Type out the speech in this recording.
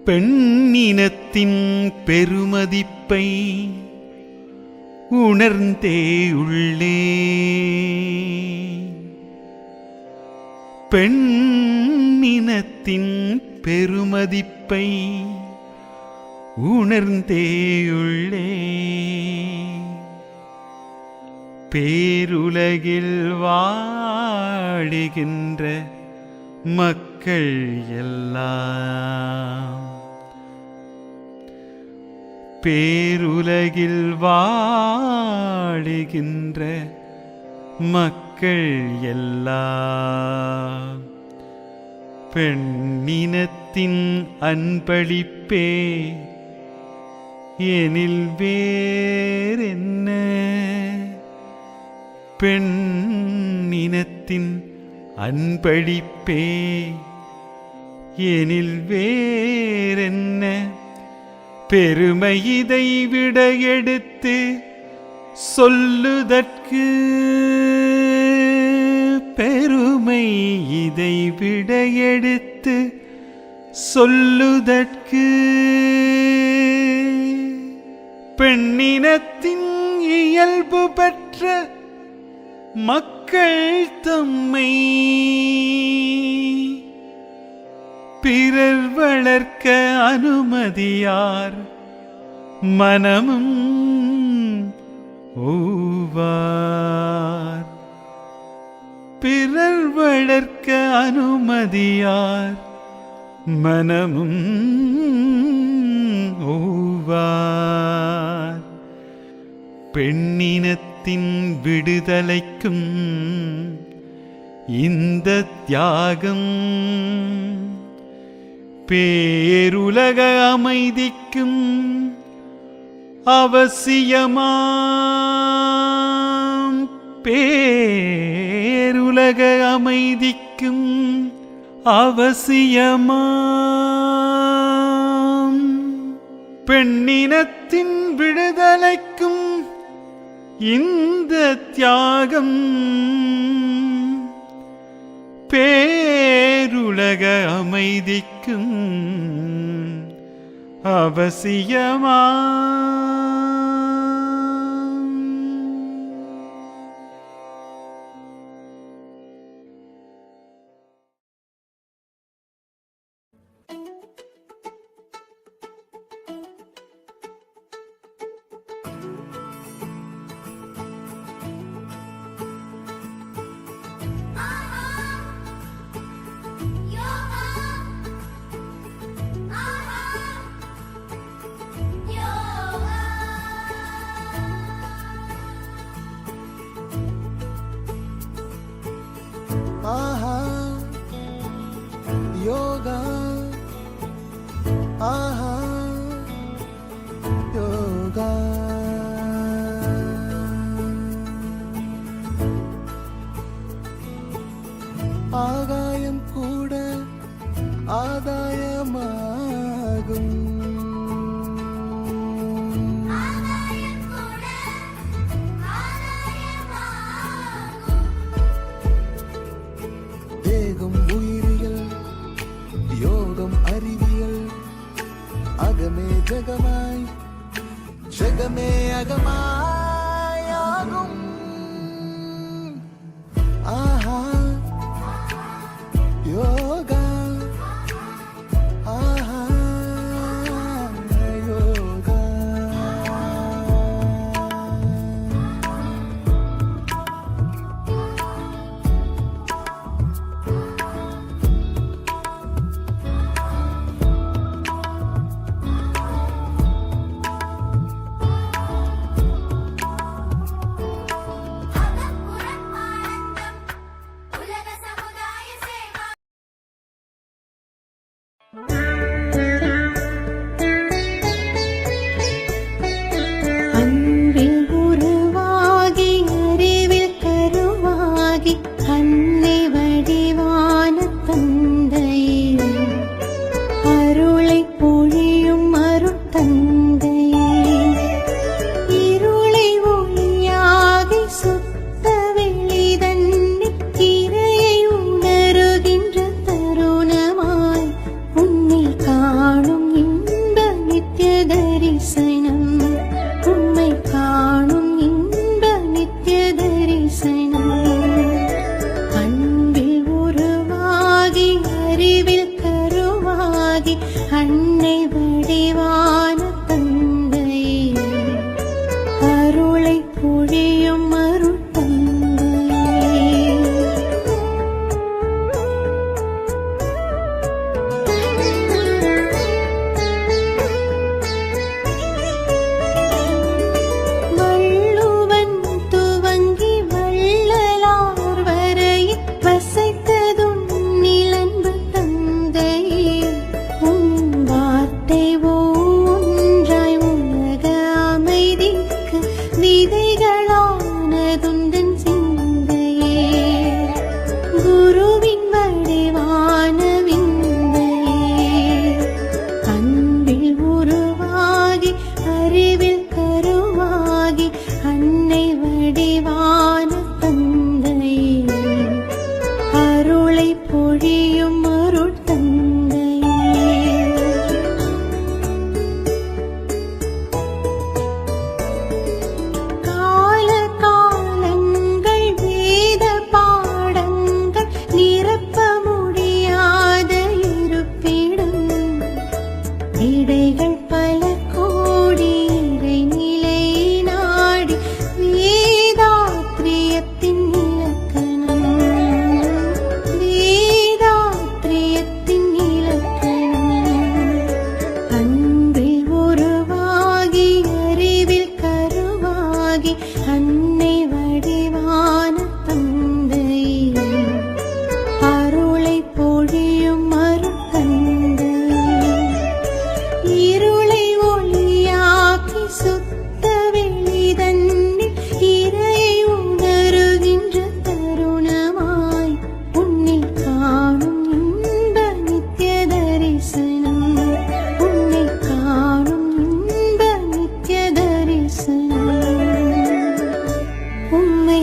பெண்ணினத்தின் பெருமதிப்பை உணர்ந்தே உள்ளே. பெண்ணினத்தின் பெருமதிப்பை உணர்ந்தேயுள்ளே. பேருலகில் வாழுகின்ற மக்கள் எல்லாம், பேருலகில் வாழுகின்ற மக்கள் எல்லாம் பெண்ணினத்தின் அன்பளிப்பே எனில் வேறென்ன. பெண்ணினத்தின் அன்பளிப்பே எனில் வேறென்ன. பெருமை இதை விட எடுத்து சொல்லுதற்கு, பெருமை இதை விட எடுத்து சொல்லுதற்கு. பெண்ணினத்தின் இயல்பு பெற்ற மக்கள் தம்மை பிறர் வளர்க்க அனுமதியார் மனமும் ஓவார். பிறர் வளர்க்க அனுமதியார் மனமும் ஓவார். பெண்ணினத்தின் விடுதலைக்கும் இந்த தியாகம், பேருலக அமைதிக்கும் அவசியமாம். பேருலக அமைதிக்கும் அவசியமாம். பெண்ணினத்தின் விடுதலைக்கும் இந்த தியாகம், பேருலக அமைதிக்கும் அவசியமா. ஆஹா யோகா, ஆஹா யோகா. ஆகாயம் கூட ஆதாயமாகும். அகமே ஜகமாய், ஜகமே அகமாயாகும். ஆஹா தரிசனம். அன்பில் உருவாகி அறிவில் கருவாகி அன்னை வடிவான தந்தையே, அருளை பொழியும் அருள் தந்தையே. வள்ளுவன் துவங்கி வள்ளலார் வரை வசைத்ததும் நிலன்பு தந்தையே, உன் வார்த்தை ஒன்றாய் உலக அமைதிக்கு விதைகளானதுந்தன் சிந்தையே. குருவின் வடிவான விந்தையே, அன்பில் உருவாகி அறிவில் கருவாகி அன்னை வடிவான தந்தையே, அருளை பொழியும் அருள் தந்தையே. கால காலங்கள் வேத பாடங்கள் நிரப்ப முடியாத இருப்பிடம், இடைகள் பல கோடி இறைநிலை நாடி வேதாத்ரியத்தின் இலக்கணம், வேதாத்ரியத்தின் இலக்கணம். அன்பில் உருவாகி அறிவில் கருவாகி அன்னை வடிவான தந்தையே, அருளை பொழியும் அருள் தந்தையே. இருளை ஒளியாக்கி சுத்த வெளிதன்னில் இறையை உணருகின்ற தருணமாய் உன்னில் காணும் இன்ப நித்திய தரிசனம், உன்னை காணும் இன்ப நித்திய தரிசனம். உம்மை